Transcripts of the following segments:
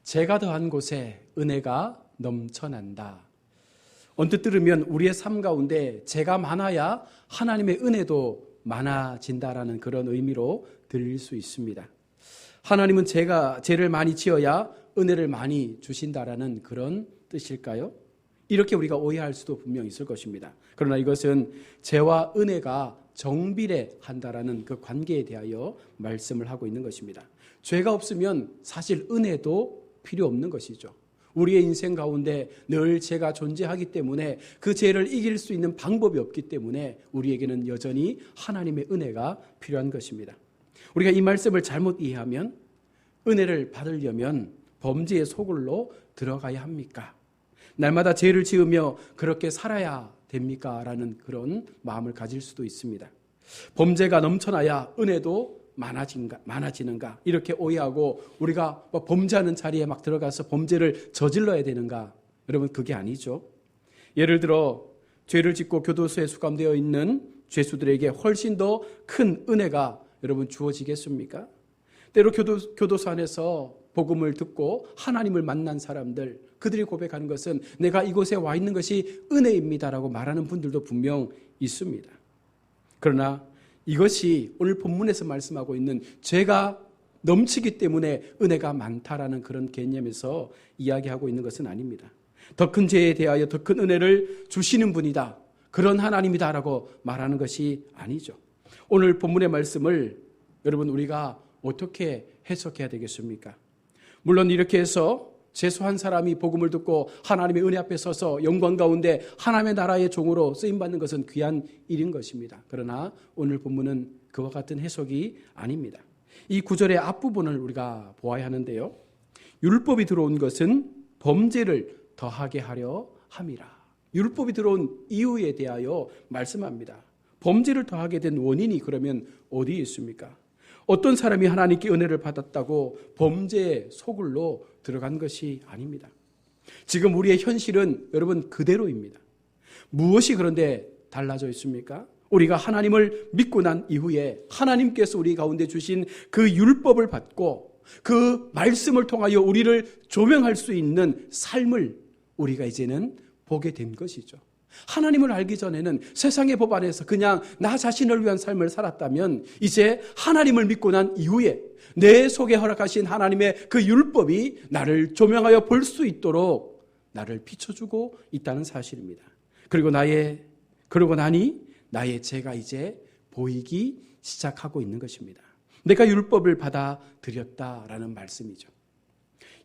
죄가 더한 곳에 은혜가 넘쳐난다. 언뜻 들으면 우리의 삶 가운데 죄가 많아야 하나님의 은혜도 많아진다라는 그런 의미로 들릴 수 있습니다. 하나님은 죄를 많이 지어야 은혜를 많이 주신다라는 그런 뜻일까요? 이렇게 우리가 오해할 수도 분명히 있을 것입니다. 그러나 이것은 죄와 은혜가 정비례한다라는 그 관계에 대하여 말씀을 하고 있는 것입니다. 죄가 없으면 사실 은혜도 필요 없는 것이죠. 우리의 인생 가운데 늘 죄가 존재하기 때문에 그 죄를 이길 수 있는 방법이 없기 때문에 우리에게는 여전히 하나님의 은혜가 필요한 것입니다. 우리가 이 말씀을 잘못 이해하면 은혜를 받으려면 범죄의 소굴로 들어가야 합니까? 날마다 죄를 지으며 그렇게 살아야 됩니까? 라는 그런 마음을 가질 수도 있습니다. 범죄가 넘쳐나야 은혜도 많아지는가? 이렇게 오해하고 우리가 범죄하는 자리에 막 들어가서 범죄를 저질러야 되는가? 여러분, 그게 아니죠. 예를 들어 죄를 짓고 교도소에 수감되어 있는 죄수들에게 훨씬 더 큰 은혜가 여러분 주어지겠습니까? 때로 교도소 안에서 복음을 듣고 하나님을 만난 사람들, 그들이 고백하는 것은 내가 이곳에 와 있는 것이 은혜입니다라고 말하는 분들도 분명 있습니다. 그러나 이것이 오늘 본문에서 말씀하고 있는 죄가 넘치기 때문에 은혜가 많다라는 그런 개념에서 이야기하고 있는 것은 아닙니다. 더 큰 죄에 대하여 더 큰 은혜를 주시는 분이다, 그런 하나님이다라고 말하는 것이 아니죠. 오늘 본문의 말씀을 여러분 우리가 어떻게 해석해야 되겠습니까? 물론 이렇게 해서 죄수한 사람이 복음을 듣고 하나님의 은혜 앞에 서서 영광 가운데 하나님의 나라의 종으로 쓰임받는 것은 귀한 일인 것입니다. 그러나 오늘 본문은 그와 같은 해석이 아닙니다. 이 구절의 앞부분을 우리가 보아야 하는데요. 율법이 들어온 것은 범죄를 더하게 하려 함이라. 율법이 들어온 이유에 대하여 말씀합니다. 범죄를 더하게 된 원인이 그러면 어디에 있습니까? 어떤 사람이 하나님께 은혜를 받았다고 범죄의 소굴로 들어간 것이 아닙니다. 지금 우리의 현실은 여러분 그대로입니다. 무엇이 그런데 달라져 있습니까? 우리가 하나님을 믿고 난 이후에 하나님께서 우리 가운데 주신 그 율법을 받고 그 말씀을 통하여 우리를 조명할 수 있는 삶을 우리가 이제는 보게 된 것이죠. 하나님을 알기 전에는 세상의 법 안에서 그냥 나 자신을 위한 삶을 살았다면 이제 하나님을 믿고 난 이후에 내 속에 허락하신 하나님의 그 율법이 나를 조명하여 볼 수 있도록 나를 비춰주고 있다는 사실입니다. 그러고 나니 나의 죄가 이제 보이기 시작하고 있는 것입니다. 내가 율법을 받아들였다라는 말씀이죠.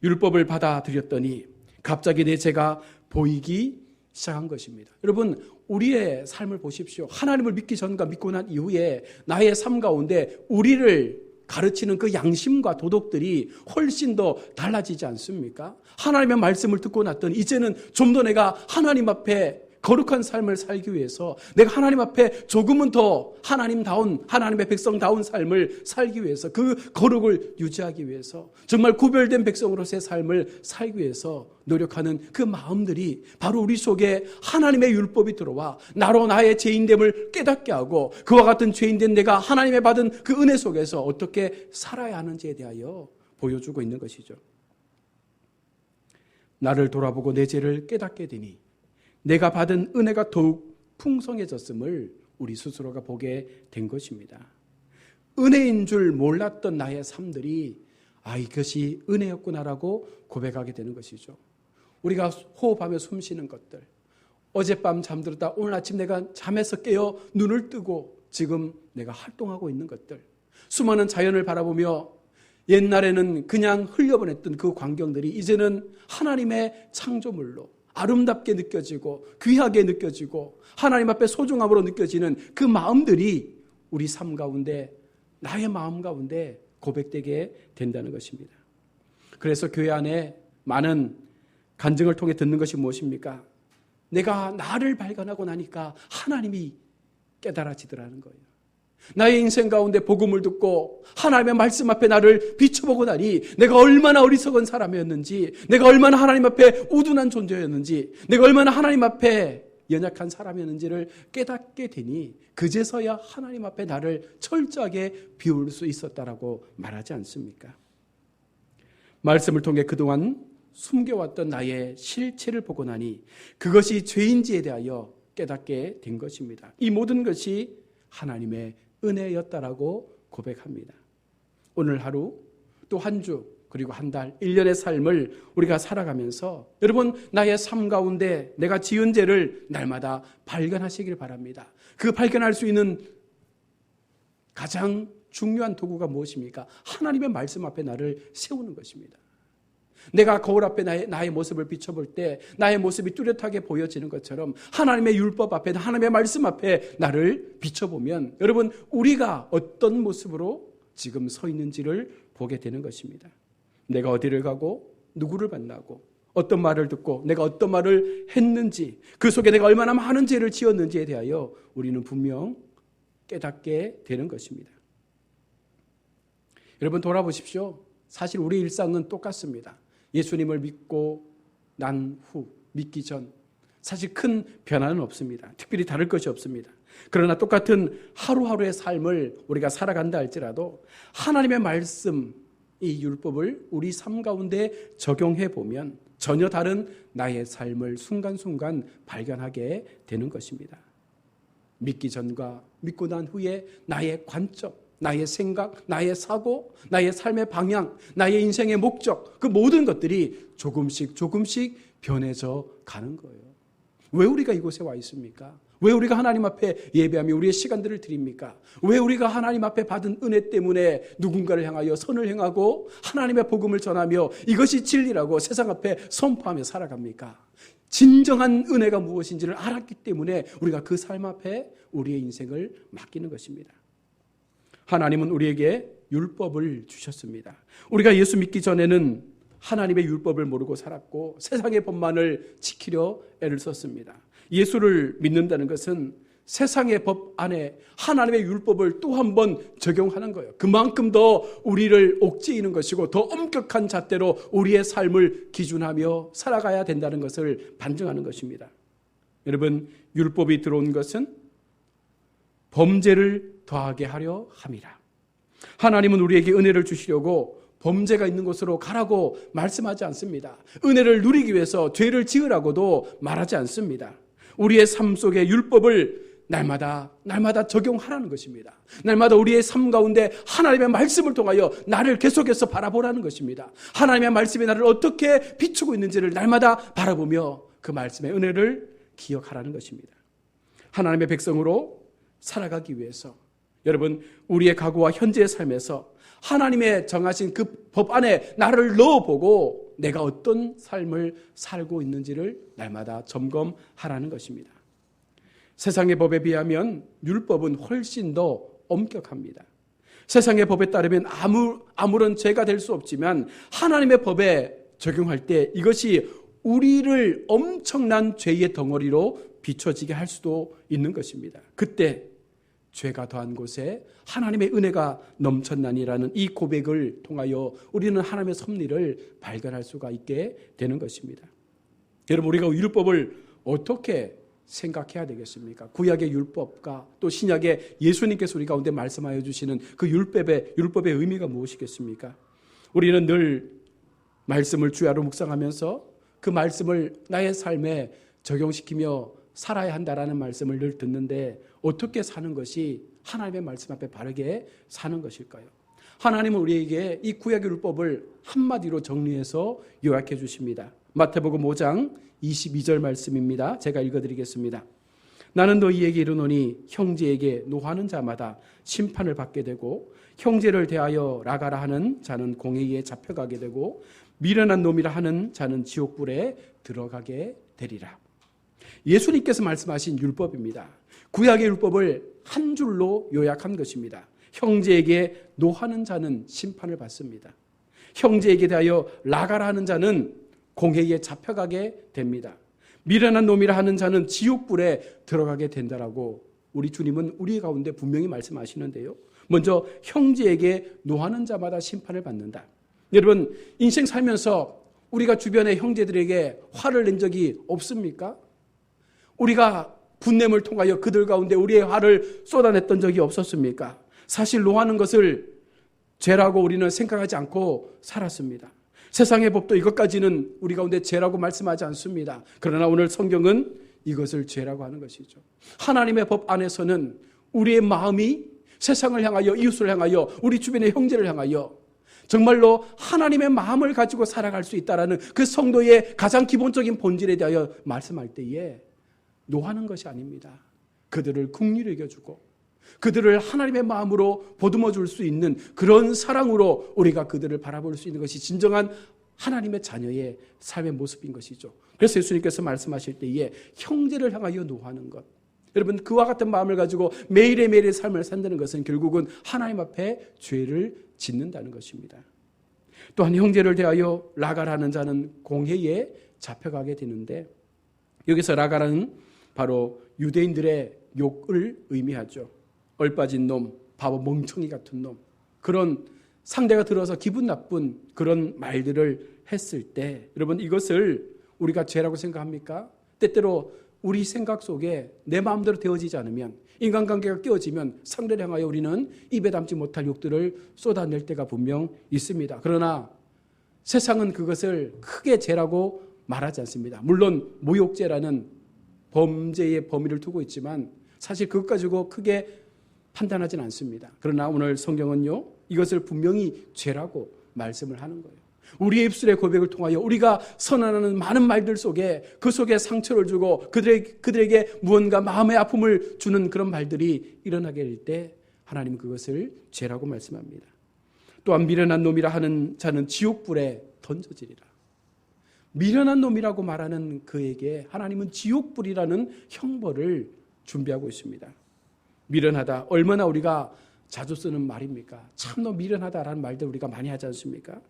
율법을 받아들였더니 갑자기 내 죄가 보이기 시작한 것입니다. 여러분, 우리의 삶을 보십시오. 하나님을 믿기 전과 믿고 난 이후에 나의 삶 가운데 우리를 가르치는 그 양심과 도덕들이 훨씬 더 달라지지 않습니까? 하나님의 말씀을 듣고 났더니 이제는 좀 더 내가 하나님 앞에 거룩한 삶을 살기 위해서, 내가 하나님 앞에 조금은 더 하나님다운, 하나님의 백성다운 삶을 살기 위해서, 그 거룩을 유지하기 위해서, 정말 구별된 백성으로서의 삶을 살기 위해서 노력하는 그 마음들이 바로 우리 속에 하나님의 율법이 들어와 나로 나의 죄인됨을 깨닫게 하고 그와 같은 죄인된 내가 하나님의 받은 그 은혜 속에서 어떻게 살아야 하는지에 대하여 보여주고 있는 것이죠. 나를 돌아보고 내 죄를 깨닫게 되니 내가 받은 은혜가 더욱 풍성해졌음을 우리 스스로가 보게 된 것입니다. 은혜인 줄 몰랐던 나의 삶들이 이것이 은혜였구나라고 고백하게 되는 것이죠. 우리가 호흡하며 숨 쉬는 것들, 어젯밤 잠들었다 오늘 아침 내가 잠에서 깨어 눈을 뜨고 지금 내가 활동하고 있는 것들, 수많은 자연을 바라보며 옛날에는 그냥 흘려보냈던 그 광경들이 이제는 하나님의 창조물로 아름답게 느껴지고 귀하게 느껴지고 하나님 앞에 소중함으로 느껴지는 그 마음들이 우리 삶 가운데, 나의 마음 가운데 고백되게 된다는 것입니다. 그래서 교회 안에 많은 간증을 통해 듣는 것이 무엇입니까? 내가 나를 발견하고 나니까 하나님이 깨달아지더라는 거예요. 나의 인생 가운데 복음을 듣고 하나님의 말씀 앞에 나를 비춰보고 나니 내가 얼마나 어리석은 사람이었는지, 내가 얼마나 하나님 앞에 우둔한 존재였는지, 내가 얼마나 하나님 앞에 연약한 사람이었는지를 깨닫게 되니 그제서야 하나님 앞에 나를 철저하게 비울 수 있었다라고 말하지 않습니까? 말씀을 통해 그동안 숨겨왔던 나의 실체를 보고 나니 그것이 죄인지에 대하여 깨닫게 된 것입니다. 이 모든 것이 하나님의 은혜였다라고 고백합니다. 오늘 하루, 또 한 주, 그리고 한 달, 1년의 삶을 우리가 살아가면서 여러분, 나의 삶 가운데 내가 지은 죄를 날마다 발견하시길 바랍니다. 그 발견할 수 있는 가장 중요한 도구가 무엇입니까? 하나님의 말씀 앞에 나를 세우는 것입니다. 내가 거울 앞에 나의 모습을 비춰볼 때 나의 모습이 뚜렷하게 보여지는 것처럼 하나님의 율법 앞에, 하나님의 말씀 앞에 나를 비춰보면 여러분, 우리가 어떤 모습으로 지금 서 있는지를 보게 되는 것입니다. 내가 어디를 가고 누구를 만나고 어떤 말을 듣고 내가 어떤 말을 했는지, 그 속에 내가 얼마나 많은 죄를 지었는지에 대하여 우리는 분명 깨닫게 되는 것입니다. 여러분, 돌아보십시오. 사실 우리 일상은 똑같습니다. 예수님을 믿고 난 후, 믿기 전 사실 큰 변화는 없습니다. 특별히 다를 것이 없습니다. 그러나 똑같은 하루하루의 삶을 우리가 살아간다 할지라도 하나님의 말씀, 이 율법을 우리 삶 가운데 적용해 보면 전혀 다른 나의 삶을 순간순간 발견하게 되는 것입니다. 믿기 전과 믿고 난 후에 나의 관점, 나의 생각, 나의 사고, 나의 삶의 방향, 나의 인생의 목적, 그 모든 것들이 조금씩 변해져 가는 거예요. 왜 우리가 이곳에 와 있습니까? 왜 우리가 하나님 앞에 예배하며 우리의 시간들을 드립니까? 왜 우리가 하나님 앞에 받은 은혜 때문에 누군가를 향하여 선을 행하고 하나님의 복음을 전하며 이것이 진리라고 세상 앞에 선포하며 살아갑니까? 진정한 은혜가 무엇인지를 알았기 때문에 우리가 그 삶 앞에 우리의 인생을 맡기는 것입니다. 하나님은 우리에게 율법을 주셨습니다. 우리가 예수 믿기 전에는 하나님의 율법을 모르고 살았고 세상의 법만을 지키려 애를 썼습니다. 예수를 믿는다는 것은 세상의 법 안에 하나님의 율법을 또 한 번 적용하는 거예요. 그만큼 더 우리를 옥죄이는 것이고 더 엄격한 잣대로 우리의 삶을 기준하며 살아가야 된다는 것을 반증하는 것입니다. 여러분, 율법이 들어온 것은 범죄를 더하게 하려 함이라. 하나님은 우리에게 은혜를 주시려고 범죄가 있는 곳으로 가라고 말씀하지 않습니다. 은혜를 누리기 위해서 죄를 지으라고도 말하지 않습니다. 우리의 삶 속에 율법을 날마다 적용하라는 것입니다. 날마다 우리의 삶 가운데 하나님의 말씀을 통하여 나를 계속해서 바라보라는 것입니다. 하나님의 말씀이 나를 어떻게 비추고 있는지를 날마다 바라보며 그 말씀의 은혜를 기억하라는 것입니다. 하나님의 백성으로 살아가기 위해서 여러분, 우리의 과거와 현재의 삶에서 하나님의 정하신 그 법 안에 나를 넣어보고 내가 어떤 삶을 살고 있는지를 날마다 점검하라는 것입니다. 세상의 법에 비하면 율법은 훨씬 더 엄격합니다. 세상의 법에 따르면 아무런 죄가 될 수 없지만 하나님의 법에 적용할 때 이것이 우리를 엄청난 죄의 덩어리로 비춰지게 할 수도 있는 것입니다. 그때 죄가 더한 곳에 하나님의 은혜가 넘쳤나니라는 이 고백을 통하여 우리는 하나님의 섭리를 발견할 수가 있게 되는 것입니다. 여러분, 우리가 율법을 어떻게 생각해야 되겠습니까? 구약의 율법과 또 신약의 예수님께서 우리 가운데 말씀하여 주시는 그 율법의 의미가 무엇이겠습니까? 우리는 늘 말씀을 주야로 묵상하면서 그 말씀을 나의 삶에 적용시키며 살아야 한다라는 말씀을 늘 듣는데 어떻게 사는 것이 하나님의 말씀 앞에 바르게 사는 것일까요? 하나님은 우리에게 이 구약의 율법을 한마디로 정리해서 요약해 주십니다. 마태복음 5장 22절 말씀입니다. 제가 읽어드리겠습니다. 나는 너희에게 이르노니 형제에게 노하는 자마다 심판을 받게 되고 형제를 대하여 라가라 하는 자는 공회에 잡혀가게 되고 미련한 놈이라 하는 자는 지옥불에 들어가게 되리라. 예수님께서 말씀하신 율법입니다. 구약의 율법을 한 줄로 요약한 것입니다. 형제에게 노하는 자는 심판을 받습니다. 형제에게 대하여 라가라 하는 자는 공회에 잡혀가게 됩니다. 미련한 놈이라 하는 자는 지옥불에 들어가게 된다라고 우리 주님은 우리 가운데 분명히 말씀하시는데요. 먼저 형제에게 노하는 자마다 심판을 받는다. 여러분, 인생 살면서 우리가 주변의 형제들에게 화를 낸 적이 없습니까? 우리가 분냄을 통하여 그들 가운데 우리의 화를 쏟아냈던 적이 없었습니까? 사실 노하는 것을 죄라고 우리는 생각하지 않고 살았습니다. 세상의 법도 이것까지는 우리 가운데 죄라고 말씀하지 않습니다. 그러나 오늘 성경은 이것을 죄라고 하는 것이죠. 하나님의 법 안에서는 우리의 마음이 세상을 향하여, 이웃을 향하여, 우리 주변의 형제를 향하여 정말로 하나님의 마음을 가지고 살아갈 수 있다는 그 성도의 가장 기본적인 본질에 대하여 말씀할 때에 노하는 것이 아닙니다. 그들을 긍휼히 여겨주고 그들을 하나님의 마음으로 보듬어 줄 수 있는 그런 사랑으로 우리가 그들을 바라볼 수 있는 것이 진정한 하나님의 자녀의 삶의 모습인 것이죠. 그래서 예수님께서 말씀하실 때에 형제를 향하여 노하는 것, 여러분 그와 같은 마음을 가지고 매일의 삶을 산다는 것은 결국은 하나님 앞에 죄를 짓는다는 것입니다. 또한 형제를 대하여 라가라는 자는 공회에 잡혀가게 되는데, 여기서 라가라는 바로 유대인들의 욕을 의미하죠. 얼빠진 놈, 바보 멍청이 같은 놈, 그런 상대가 들어서 기분 나쁜 그런 말들을 했을 때, 여러분 이것을 우리가 죄라고 생각합니까? 때때로 우리 생각 속에 내 마음대로 되어지지 않으면, 인간관계가 깨어지면 상대를 향하여 우리는 입에 담지 못할 욕들을 쏟아낼 때가 분명 있습니다. 그러나 세상은 그것을 크게 죄라고 말하지 않습니다. 물론 모욕죄라는 범죄의 범위를 두고 있지만 사실 그것 가지고 크게 판단하지는 않습니다. 그러나 오늘 성경은요, 이것을 분명히 죄라고 말씀을 하는 거예요. 우리의 입술의 고백을 통하여 우리가 선언하는 많은 말들 속에, 그 속에 상처를 주고 그들에게 무언가 마음의 아픔을 주는 그런 말들이 일어나게 될 때 하나님은 그것을 죄라고 말씀합니다. 또한 미련한 놈이라 하는 자는 지옥불에 던져지리라. 미련한 놈이라고 말하는 그에게 하나님은 지옥불이라는 형벌을 준비하고 있습니다. 미련하다, 얼마나 우리가 자주 쓰는 말입니까? 참 너 미련하다라는 말들 우리가 많이 하지 않습니까?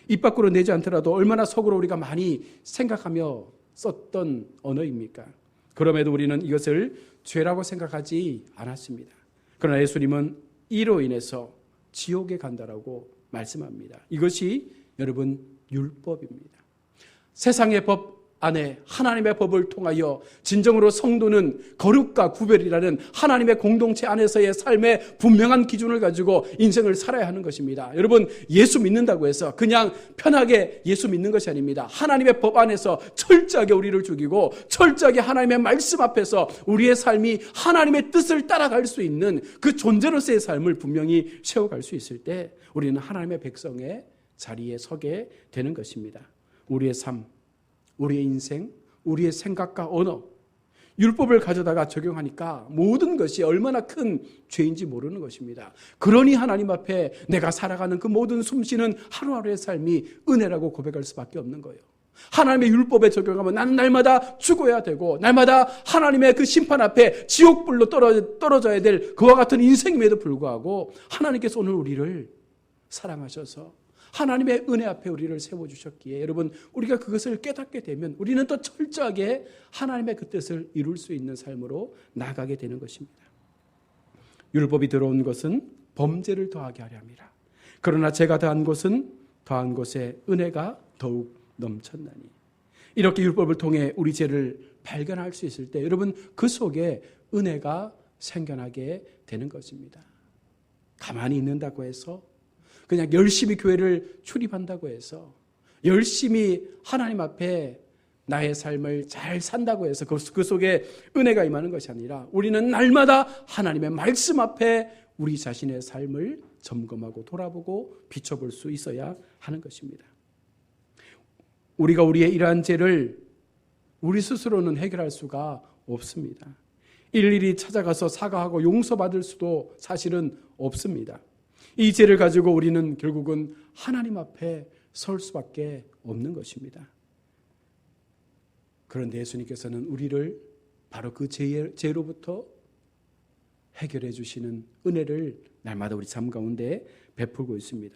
입 밖으로 내지 않더라도 얼마나 속으로 우리가 많이 생각하며 썼던 언어입니까? 그럼에도 우리는 이것을 죄라고 생각하지 않았습니다. 그러나 예수님은 이로 인해서 지옥에 간다라고 말씀합니다. 이것이 여러분 율법입니다. 세상의 법 안에 하나님의 법을 통하여 진정으로 성도는 거룩과 구별이라는 하나님의 공동체 안에서의 삶의 분명한 기준을 가지고 인생을 살아야 하는 것입니다. 여러분 예수 믿는다고 해서 그냥 편하게 예수 믿는 것이 아닙니다. 하나님의 법 안에서 철저하게 우리를 죽이고 철저하게 하나님의 말씀 앞에서 우리의 삶이 하나님의 뜻을 따라갈 수 있는 그 존재로서의 삶을 분명히 세워갈 수 있을 때 우리는 하나님의 백성의 자리에 서게 되는 것입니다. 우리의 삶, 우리의 인생, 우리의 생각과 언어, 율법을 가져다가 적용하니까 모든 것이 얼마나 큰 죄인지 모르는 것입니다. 그러니 하나님 앞에 내가 살아가는 그 모든 숨쉬는 하루하루의 삶이 은혜라고 고백할 수밖에 없는 거예요. 하나님의 율법에 적용하면 나는 날마다 죽어야 되고 날마다 하나님의 그 심판 앞에 지옥불로 떨어져야 될 그와 같은 인생임에도 불구하고 하나님께서 오늘 우리를 사랑하셔서 하나님의 은혜 앞에 우리를 세워주셨기에 여러분 우리가 그것을 깨닫게 되면 우리는 또 철저하게 하나님의 그 뜻을 이룰 수 있는 삶으로 나아가게 되는 것입니다. 율법이 들어온 것은 범죄를 더하게 하려 함이라. 그러나 죄가 더한 것은 더한 것에 은혜가 더욱 넘쳤나니. 이렇게 율법을 통해 우리 죄를 발견할 수 있을 때 여러분 그 속에 은혜가 생겨나게 되는 것입니다. 가만히 있는다고 해서 그냥 열심히 교회를 출입한다고 해서 열심히 하나님 앞에 나의 삶을 잘 산다고 해서 그 속에 은혜가 임하는 것이 아니라 우리는 날마다 하나님의 말씀 앞에 우리 자신의 삶을 점검하고 돌아보고 비춰볼 수 있어야 하는 것입니다. 우리가 우리의 이러한 죄를 우리 스스로는 해결할 수가 없습니다. 일일이 찾아가서 사과하고 용서받을 수도 사실은 없습니다. 이 죄를 가지고 우리는 결국은 하나님 앞에 설 수밖에 없는 것입니다. 그런데 예수님께서는 우리를 바로 그 죄로부터 해결해 주시는 은혜를 날마다 우리 삶 가운데 베풀고 있습니다.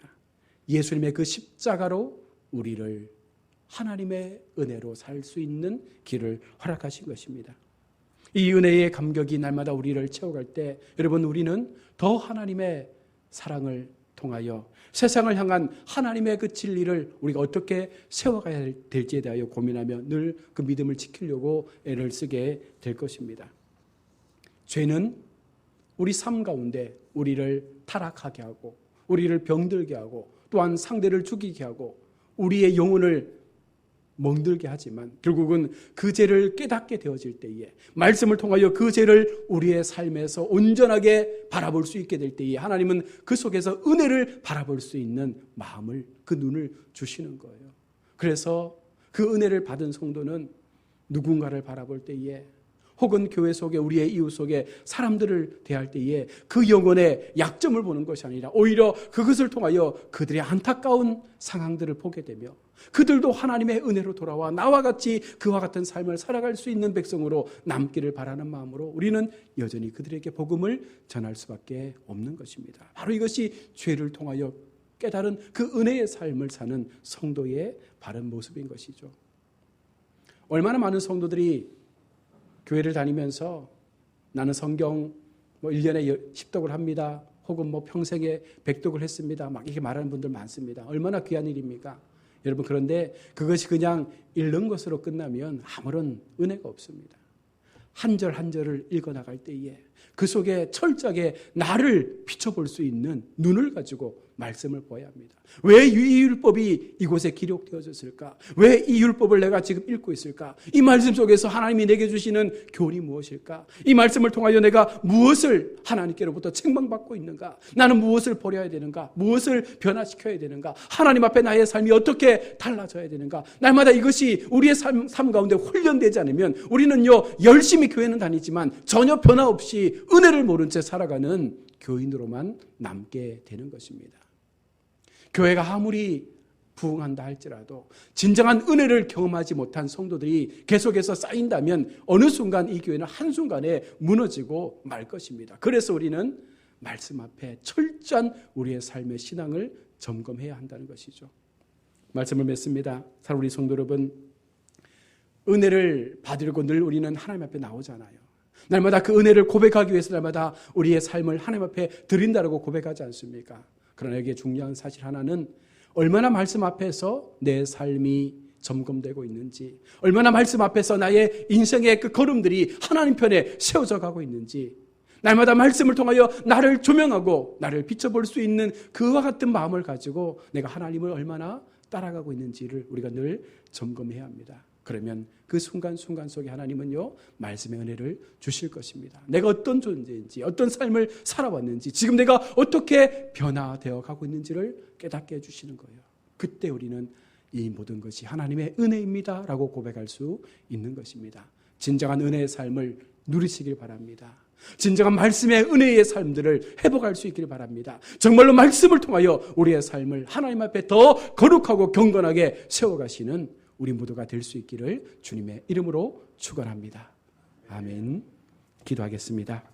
예수님의 그 십자가로 우리를 하나님의 은혜로 살 수 있는 길을 허락하신 것입니다. 이 은혜의 감격이 날마다 우리를 채워갈 때 여러분 우리는 더 하나님의 사랑을 통하여 세상을 향한 하나님의 그 진리를 우리가 어떻게 세워가야 될지에 대하여 고민하며 늘 그 믿음을 지키려고 애를 쓰게 될 것입니다. 죄는 우리 삶 가운데 우리를 타락하게 하고 우리를 병들게 하고 또한 상대를 죽이게 하고 우리의 영혼을 멍들게 하지만 결국은 그 죄를 깨닫게 되어질 때에, 말씀을 통하여 그 죄를 우리의 삶에서 온전하게 바라볼 수 있게 될 때에 하나님은 그 속에서 은혜를 바라볼 수 있는 마음을, 그 눈을 주시는 거예요. 그래서 그 은혜를 받은 성도는 누군가를 바라볼 때에, 혹은 교회 속에, 우리의 이웃 속에 사람들을 대할 때에 그 영혼의 약점을 보는 것이 아니라 오히려 그것을 통하여 그들의 안타까운 상황들을 보게 되며 그들도 하나님의 은혜로 돌아와 나와 같이 그와 같은 삶을 살아갈 수 있는 백성으로 남기를 바라는 마음으로 우리는 여전히 그들에게 복음을 전할 수밖에 없는 것입니다. 바로 이것이 죄를 통하여 깨달은 그 은혜의 삶을 사는 성도의 바른 모습인 것이죠. 얼마나 많은 성도들이 교회를 다니면서 나는 성경 1년에 10독을 합니다. 혹은 평생에 100독을 했습니다. 막 이렇게 말하는 분들 많습니다. 얼마나 귀한 일입니까? 여러분, 그런데 그것이 그냥 읽는 것으로 끝나면 아무런 은혜가 없습니다. 한 절 한 절을 읽어나갈 때에 그 속에 철저하게 나를 비춰볼 수 있는 눈을 가지고 말씀을 보아야 합니다. 왜 이 율법이 이곳에 기록되어졌을까? 왜 이 율법을 내가 지금 읽고 있을까? 이 말씀 속에서 하나님이 내게 주시는 교훈이 무엇일까? 이 말씀을 통하여 내가 무엇을 하나님께로부터 책망받고 있는가? 나는 무엇을 버려야 되는가? 무엇을 변화시켜야 되는가? 하나님 앞에 나의 삶이 어떻게 달라져야 되는가? 날마다 이것이 우리의 삶 가운데 훈련되지 않으면 우리는요, 열심히 교회는 다니지만 전혀 변화 없이 은혜를 모른 채 살아가는 교인으로만 남게 되는 것입니다. 교회가 아무리 부흥한다 할지라도 진정한 은혜를 경험하지 못한 성도들이 계속해서 쌓인다면 어느 순간 이 교회는 한순간에 무너지고 말 것입니다. 그래서 우리는 말씀 앞에 철저한 우리의 삶의 신앙을 점검해야 한다는 것이죠. 말씀을 맺습니다. 사랑 우리 성도 여러분, 은혜를 받으려고 늘 우리는 하나님 앞에 나오잖아요. 날마다 그 은혜를 고백하기 위해서 날마다 우리의 삶을 하나님 앞에 드린다라고 고백하지 않습니까? 그러나 여기에 중요한 사실 하나는 얼마나 말씀 앞에서 내 삶이 점검되고 있는지, 얼마나 말씀 앞에서 나의 인생의 그 걸음들이 하나님 편에 세워져 가고 있는지, 날마다 말씀을 통하여 나를 조명하고 나를 비춰볼 수 있는 그와 같은 마음을 가지고 내가 하나님을 얼마나 따라가고 있는지를 우리가 늘 점검해야 합니다. 그러면 그 순간순간 속에 하나님은요, 말씀의 은혜를 주실 것입니다. 내가 어떤 존재인지, 어떤 삶을 살아왔는지, 지금 내가 어떻게 변화되어 가고 있는지를 깨닫게 해주시는 거예요. 그때 우리는 이 모든 것이 하나님의 은혜입니다 라고 고백할 수 있는 것입니다. 진정한 은혜의 삶을 누리시길 바랍니다. 진정한 말씀의 은혜의 삶들을 회복할 수 있기를 바랍니다. 정말로 말씀을 통하여 우리의 삶을 하나님 앞에 더 거룩하고 경건하게 세워가시는 우리 모두가 될 수 있기를 주님의 이름으로 축원합니다. 아멘. 기도하겠습니다.